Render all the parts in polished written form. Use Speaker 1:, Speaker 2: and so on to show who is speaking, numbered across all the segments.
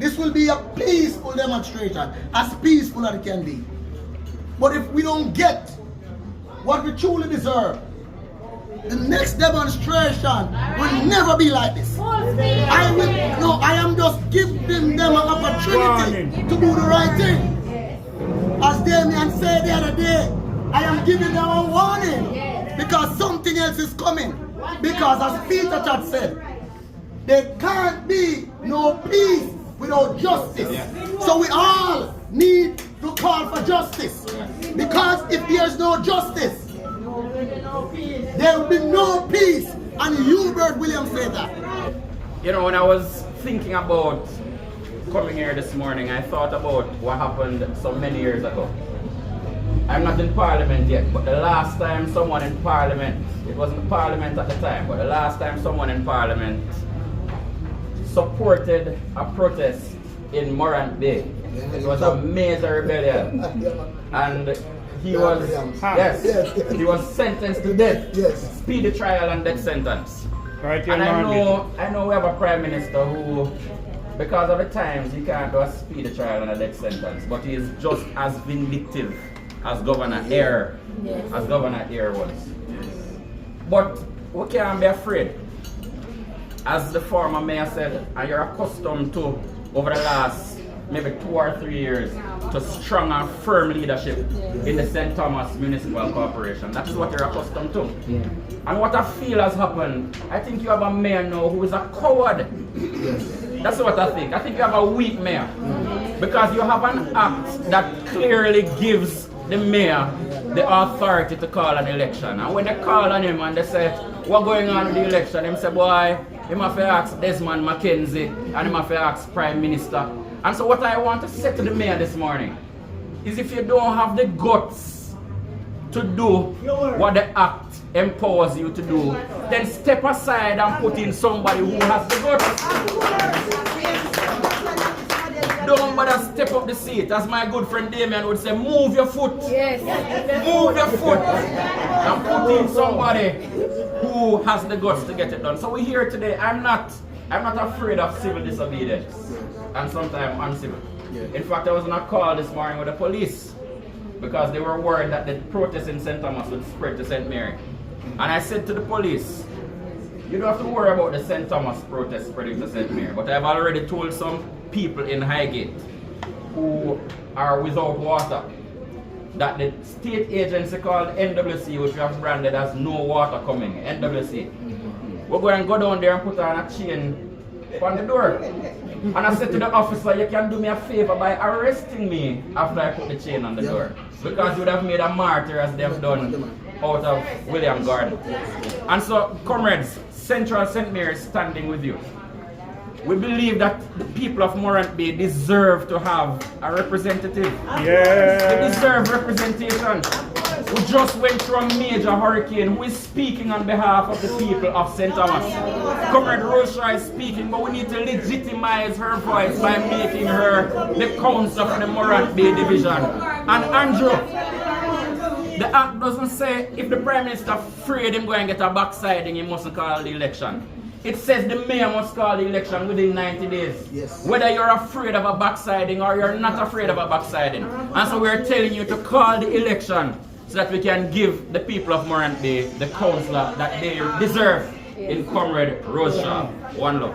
Speaker 1: This will be a peaceful demonstration, as peaceful as it can be. But if we don't get what we truly deserve, the next demonstration will never be like this. I am just giving them an opportunity to do the right thing. As Damien said the other day, I am giving them a warning because something else is coming. Because as Peter had said, there can't be no peace without justice. So we all need to call for justice. Because if there's no justice, there will be no peace. And Hubert Williams said that.
Speaker 2: You know, when I was thinking about coming here this morning, I thought about what happened so many years ago. I'm not in Parliament yet, but the last time someone in Parliament, it wasn't Parliament at the time, but the last time someone in Parliament supported a protest in Morant Bay. It was a major rebellion. And he was, he was sentenced to death. Speedy trial and death sentence. And I know we have a Prime Minister who, because of the times, he can't do a speedy trial and a death sentence, but he is just as vindictive as Governor Eyre, was. But we can't be afraid. As the former mayor said, and you're accustomed to over the last maybe 2 or 3 years to strong and firm leadership in the St. Thomas Municipal Corporation. That is what you're accustomed to. And what I feel has happened, I think you have a mayor now who is a coward. That's what I think. I think you have a weak mayor. Because you have an act that clearly gives the mayor the authority to call an election. And when they call on him and they say, what's going on with the election? He say, boy, he have to ask Desmond McKenzie and he have to ask Prime Minister. And so what I want to say to the mayor this morning is if you don't have the guts to do what the act empowers you to do, then step aside and put in somebody who has the guts. Don't bother step up the seat. As my good friend Damien would say, move your foot. Move your foot. And put in somebody who has the guts to get it done. So we're here today. I'm not afraid of civil disobedience. And sometimes uncivil. In fact, I was on a call this morning with the police because they were worried that the protest in St. Thomas would spread to St. Mary. And I said to the police, you don't have to worry about the St. Thomas protest spreading to St. Mary, but I've already told some people in Highgate who are without water that the state agency called NWC, which we have branded as no water coming, NWC, we're going to go down there and put on a chain on the door. And I said to the officer, you can do me a favor by arresting me after I put the chain on the door. Because you would have made a martyr as they have done out of William Garden. And so, comrades, Central St. Mary is standing with you. We believe that the people of Morant Bay deserve to have a representative. They deserve representation. We just went through a major hurricane. Who is speaking on behalf of the people of St. Thomas? Comrade Rosha is speaking, but we need to legitimize her voice by making her the council for the Morant Bay division. And Andrew, the act doesn't say if the Prime Minister afraid him going to get a backsliding, he mustn't call the election. It says the mayor must call the election within 90 days. Whether you're afraid of a backsliding or you're not afraid of a backsliding. And so we're telling you to call the election so that we can give the people of Morant Bay the councillor that they deserve in Comrade Rosha. One love.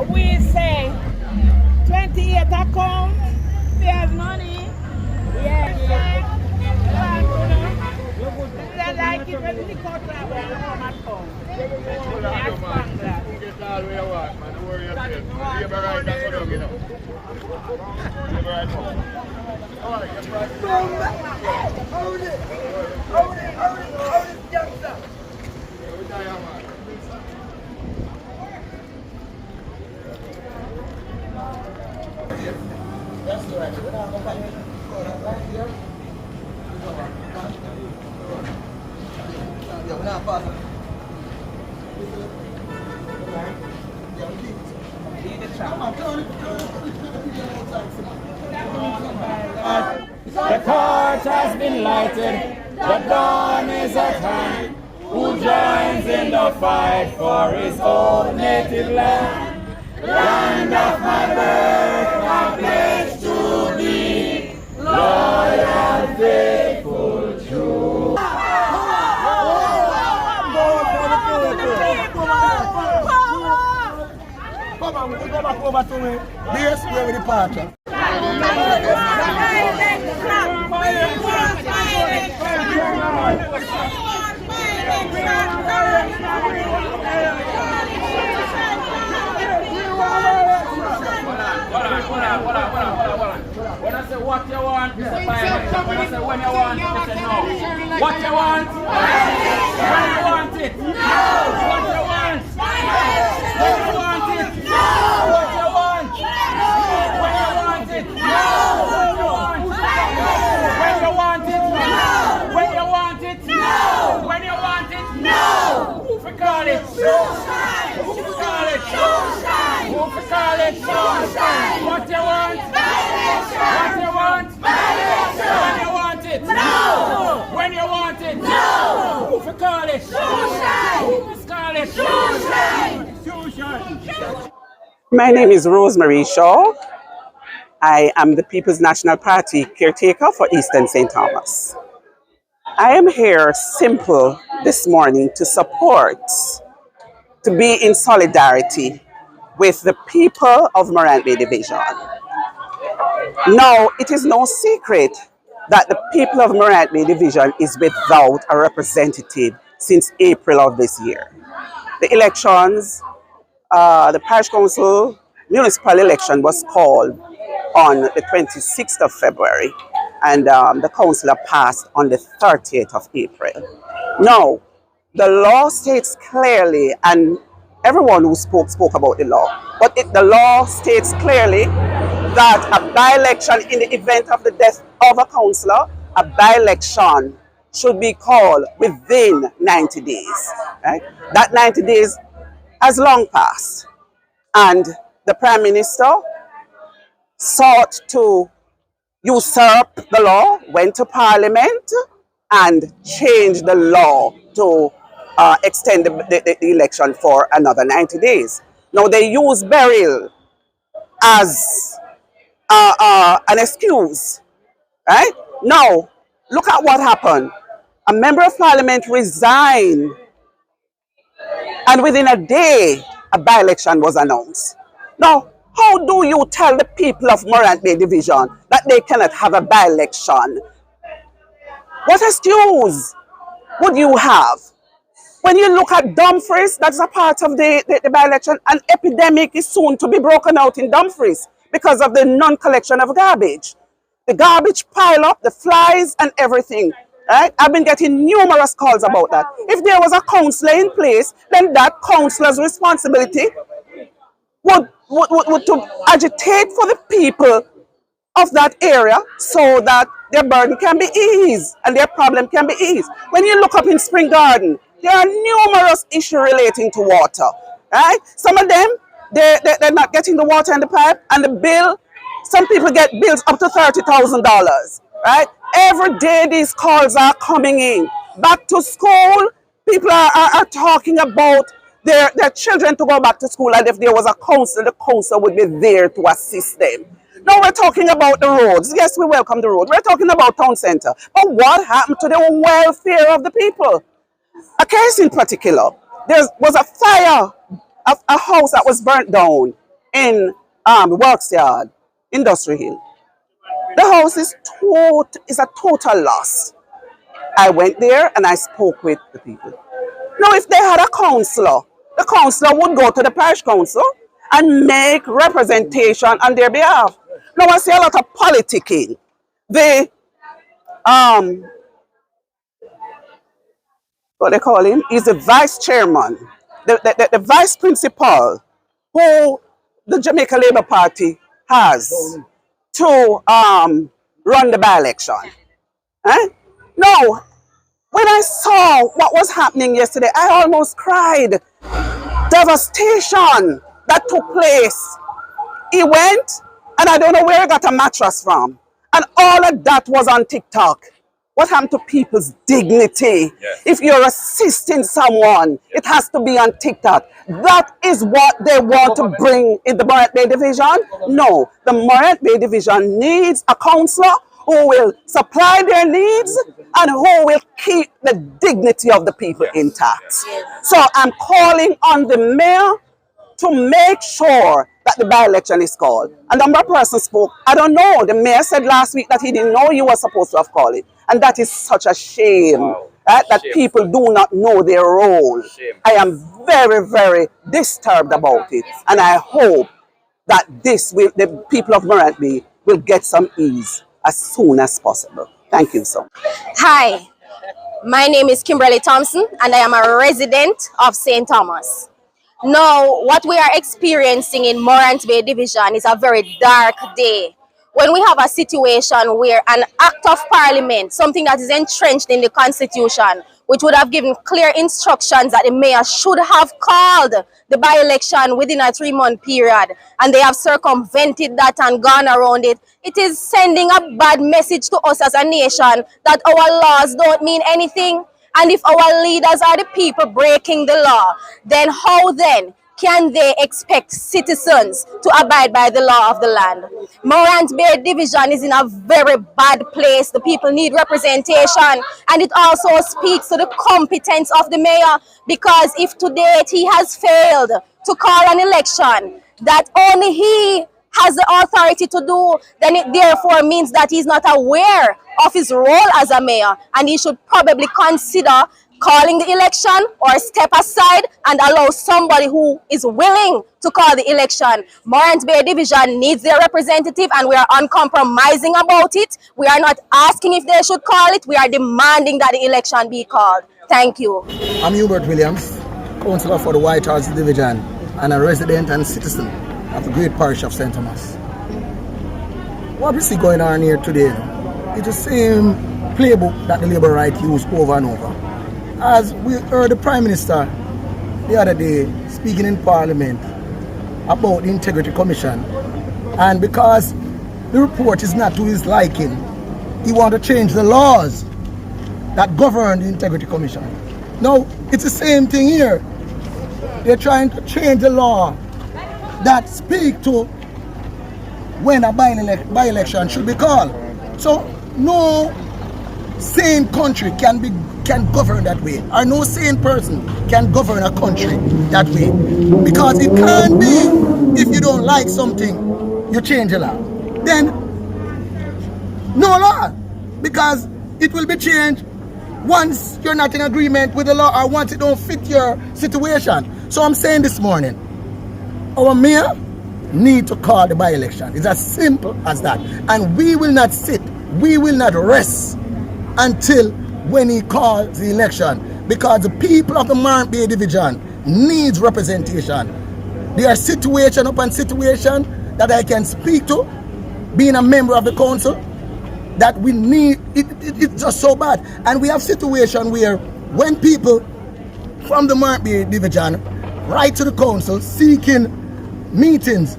Speaker 3: We say 28 account, there's money. Like it when we cut that way, home at home.
Speaker 1: That's right. We're not going to find right here. Yeah, we're not passing. Yeah, we keep it. Come on, turn it.
Speaker 2: torch has been lighted, the dawn is at hand. Who joins in the fight for his own native land? Land of my birth, I pledge to be loyal, faithful, true.
Speaker 1: Come on, we can go back over to me. This way with the party.
Speaker 2: Hold on. When I say what you want, you say by-election. When I say when you want, you say no. What you want? When you want it? No. What you want? When you want it? No. What you want? When you want it? No. What you want? When you want it? No. When you want it? No. When you want it? No. Who for call it? Showtime. Who for call it? Showtime. Who for call it? Showtime. What you want? What you want? When you want it? No. When you want it? No. Who for call it? Showtime. Who for call it? Showtime. Showtime.
Speaker 4: My name is Rosemary Shaw. I am the People's National Party caretaker for Eastern St. Thomas. I am here simple this morning to support, to be in solidarity with the people of Morant Bay Division. Now, it is no secret that the people of Morant Bay Division is without a representative since April of this year. The elections, the parish council municipal election was called on the 26th of February, and the councillor passed on the 30th of April. Now, the law states clearly, and everyone who spoke about the law, but the law states clearly that a by-election, in the event of the death of a councillor, a by-election should be called within 90 days. Right? That 90 days has long passed, and the Prime Minister sought to usurp the law, went to Parliament and changed the law to extend the election for another 90 days. Now they use burial as an excuse, right? Now, look at what happened. A member of Parliament resigned, and within a day, a by-election was announced. Now, how do you tell the people of Morant Bay Division that they cannot have a by-election? What excuse would you have? When you look at Dumfries, that's a part of the by-election, an epidemic is soon to be broken out in Dumfries because of the non-collection of garbage. The garbage pile up, the flies and everything. Right? I've been getting numerous calls about that. If there was a councillor in place, then that councillor's responsibility would to agitate for the people of that area so that their burden can be eased and their problem can be eased. When you look up in Spring Garden, there are numerous issues relating to water. Right? Some of them, they're not getting the water in the pipe, and the bill, some people get bills up to $30,000. Right? Every day these calls are coming in. Back to school, people are talking about their children to go back to school, and if there was a council, the council would be there to assist them. Now we're talking about the roads. Yes, we welcome the road. We're talking about town center. But what happened to the welfare of the people? A case in particular, there was a fire of a house that was burnt down in Works Yard, Industry Hill. The house is a total loss. I went there and I spoke with the people. Now, if they had a councillor, the councillor would go to the parish council and make representation on their behalf. Now, I see a lot of politicking. What they call him, is the vice chairman, the vice principal who the Jamaica Labour Party has to run the by-election. No, when I saw what was happening yesterday, I almost cried. Devastation that took place. He went, and I don't know where he got a mattress from. And all of that was on TikTok. What happened to people's dignity?
Speaker 2: Yes.
Speaker 4: If you're assisting someone, it has to be on TikTok. That is what they want to bring in the Morant Bay Division. No, the Morant Bay Division needs a counselor who will supply their needs and who will keep the dignity of the people intact. So I'm calling on the mayor to make sure that the by-election is called. A number of persons spoke. I don't know. The mayor said last week that he didn't know you were supposed to have called it. And that is such a shame.
Speaker 2: Wow.
Speaker 4: That people do not know their role. I am very, very disturbed about it. And I hope that the people of Morant Bay will get some ease as soon as possible. Thank you so much.
Speaker 5: Hi, my name is Kimberly Thompson and I am a resident of St. Thomas. Now, what we are experiencing in Morant Bay Division is a very dark day. When we have a situation where an act of parliament, something that is entrenched in the constitution, which would have given clear instructions that the mayor should have called the by-election within a 3-month period, and they have circumvented that and gone around it, it is sending a bad message to us as a nation that our laws don't mean anything. And if our leaders are the people breaking the law, then how then can they expect citizens to abide by the law of the land? Morant Bay Division is in a very bad place. The people need representation, and it also speaks to the competence of the mayor, because if to date he has failed to call an election that only he has the authority to do, then it therefore means that he's not aware of his role as a mayor, and he should probably consider calling the election or step aside and allow somebody who is willing to call the election. Morant Bay Division needs their representative, and we are uncompromising about it. We are not asking if they should call it. We are demanding that the election be called. Thank you.
Speaker 1: I'm Hubert Williams, councillor for the White House Division and a resident and citizen of the great parish of St. Thomas. What we see going on here today is the same playbook that the Labour right used over and over. As we heard the Prime Minister the other day speaking in Parliament about the Integrity Commission, and because the report is not to his liking, he wants to change the laws that govern the Integrity Commission. Now, it's the same thing here. They're trying to change the law that speak to when a by-election should be called. So no sane country can govern that way, or no sane person can govern a country that way, because it can't be if you don't like something you change the law, then no law, because it will be changed once you're not in agreement with the law or once it don't fit your situation. So I'm saying this morning, our mayor need to call the by-election. It's as simple as that. And we will not sit, we will not rest until when he calls the election, because the people of the Morant Bay Division needs representation. There are situation upon situation that I can speak to, being a member of the council, that we need. It's just so bad. And we have situation where when people from the Morant Bay Division write to the council seeking meetings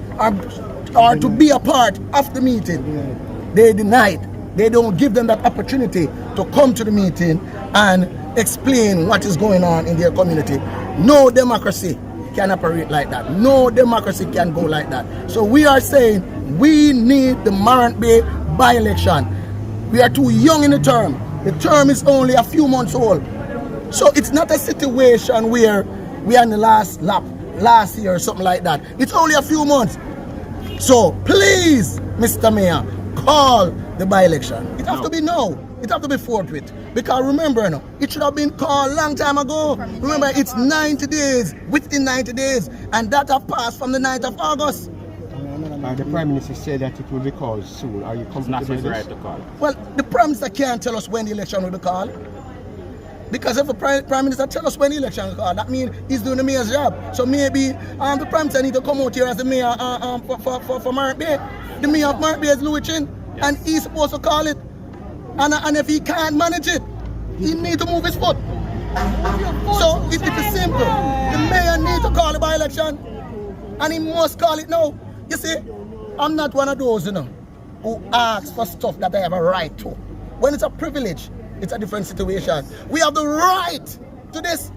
Speaker 1: or to be a part of the meeting, they deny it. They don't give them that opportunity to come to the meeting and explain what is going on in their community. No democracy can operate like that. No democracy can go like that. So we are saying we need the Morant Bay by-election. We are too young in the term. The term is only a few months old. So it's not a situation where we are in the last lap, last year or something like that. It's only a few months. So please, Mr. Mayor, call the by-election. It has to be now. It has to be forthwith. Because remember, no, it should have been called a long time ago. Remember, it's 90 days, within 90 days, and that have passed from the 9th of August.
Speaker 6: The Prime Minister said that it will be called soon. Are you comfortable with this?
Speaker 2: Right to call.
Speaker 1: Well, the Prime Minister can't tell us when the election will be called. Because if the Prime Minister tells us when the election will be called, that means he's doing the mayor's job. So maybe the Prime Minister need to come out here as the mayor for Morant Bay. The mayor of Morant Bay is Louis Chin, and he's supposed to call it. And if he can't manage it, he needs to move his foot. So it's simple. The mayor needs to call the by-election, and he must call it now. You see, I'm not one of those, who asks for stuff that I have a right to. When it's a privilege, it's a different situation. We have the right to this.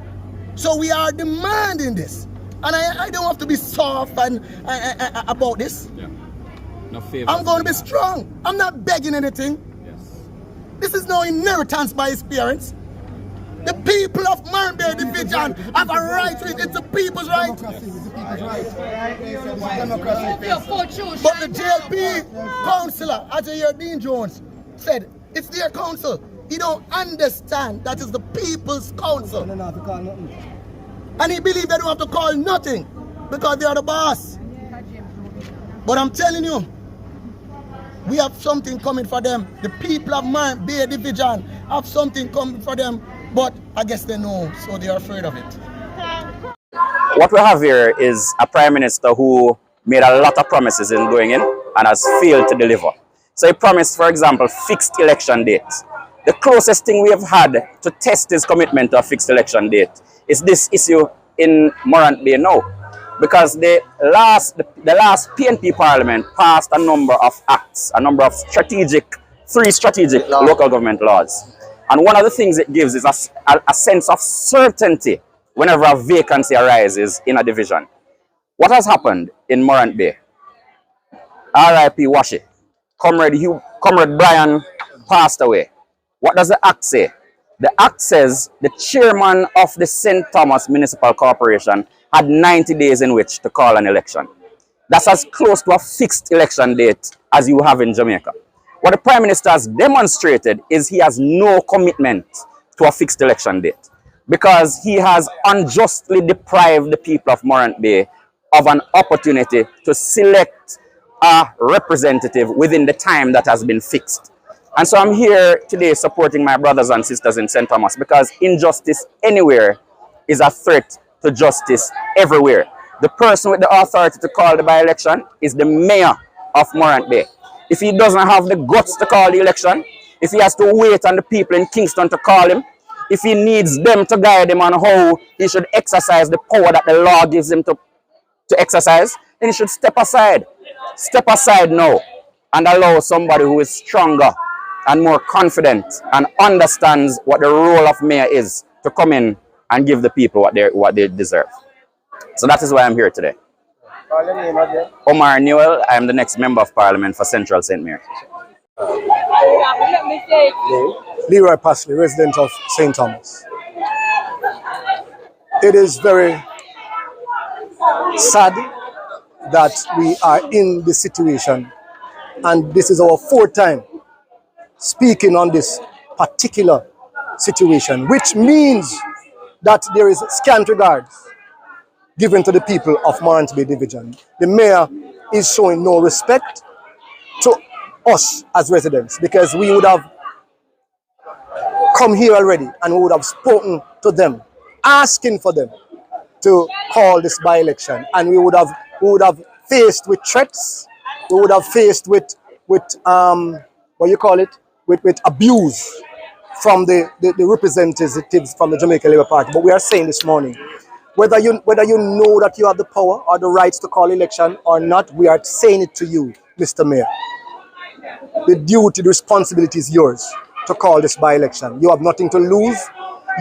Speaker 1: So we are demanding this. And I don't have to be soft and about this.
Speaker 2: Yeah. No
Speaker 1: I'm going to be strong. I'm not begging anything.
Speaker 2: Yes.
Speaker 1: This is no inheritance by his parents. The people of Marnbay Division have a right to it. It's the people's right. But the JLP councillor, as you hear Dean Jones, said it's their council. He don't understand that is the people's council. And he believes they don't have to call nothing because they are the boss. But I'm telling you, we have something coming for them. The people of Marnbay Division have something coming for them. But I guess they know, so they are afraid of it.
Speaker 7: What we have here is a Prime Minister who made a lot of promises in going in and has failed to deliver. So he promised, for example, fixed election dates. The closest thing we have had to test his commitment to a fixed election date is this issue in Morant Bay now. Because the last PNP Parliament passed a number of acts, a number of three strategic local government laws. And one of the things it gives is a sense of certainty whenever a vacancy arises in a division. What has happened in Morant Bay? R.I.P. Washi. Comrade Brian passed away. What does the act say? The act says the chairman of the St. Thomas Municipal Corporation had 90 days in which to call an election. That's as close to a fixed election date as you have in Jamaica. What the Prime Minister has demonstrated is he has no commitment to a fixed election date because he has unjustly deprived the people of Morant Bay of an opportunity to select a representative within the time that has been fixed. And so I'm here today supporting my brothers and sisters in St. Thomas because injustice anywhere is a threat to justice everywhere. The person with the authority to call the by-election is the mayor of Morant Bay. If he doesn't have the guts to call the election, if he has to wait on the people in Kingston to call him, if he needs them to guide him on how he should exercise the power that the law gives him to exercise, then he should step aside. Step aside now and allow somebody who is stronger and more confident and understands what the role of mayor is to come in and give the people what they deserve. So that is why I'm here today. Omar Newell, I am the next Member of Parliament for Central St. Mary.
Speaker 8: Leroy Pasley, resident of St. Thomas. It is very sad that we are in this situation, and this is our fourth time speaking on this particular situation, which means that there is scant regards given to the people of Morant Bay Division. The mayor is showing no respect to us as residents because we would have come here already and we would have spoken to them, asking for them to call this by-election, and we would have faced with threats, we would have faced with abuse from the representatives from the Jamaica Labour Party. But we are saying this morning, whether you know that you have the power or the rights to call election or not, we are saying it to you, Mr. Mayor. The duty, the responsibility is yours to call this by-election. You have nothing to lose.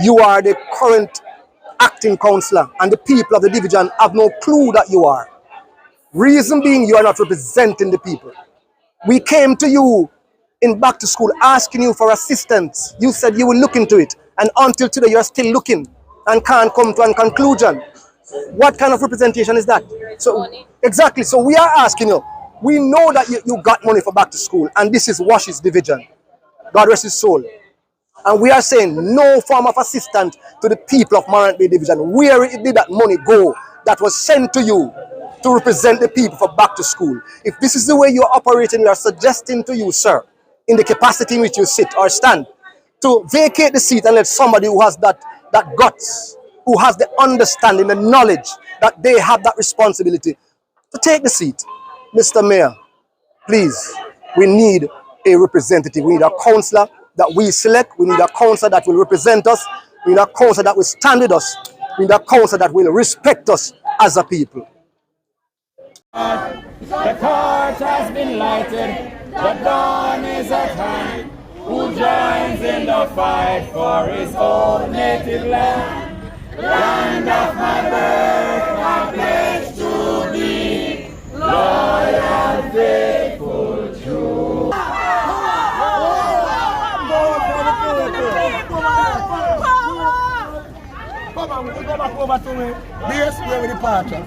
Speaker 8: You are the current acting councillor, and the people of the division have no clue that you are. Reason being, you are not representing the people. We came to you in back to school asking you for assistance. You said you will look into it, and until today you are still looking and can't come to a conclusion. What kind of representation is that? So exactly, so we are asking you. We know that you got money for back to school, and this is Wash's division. God rest his soul. And we are saying no form of assistance to the people of Morant Bay Division. Where did that money go that was sent to you to represent the people for back to school? If this is the way you are operating, we are suggesting to you, sir, in the capacity in which you sit or stand, to vacate the seat and let somebody who has that guts, who has the understanding, the knowledge that they have that responsibility, to take the seat. Mr. Mayor, please, we need a representative. We need a councillor that we select. We need a councillor that will represent us. We need a councillor that will stand with us. We need a councillor that will respect us as a people.
Speaker 2: The torch has been lighted. The dawn is at hand. Who joins in the fight for his own native land. Land of my birth, I pledge to be loyal, faithful, true.
Speaker 1: Come on, we go back over to me. Be a square with the partner.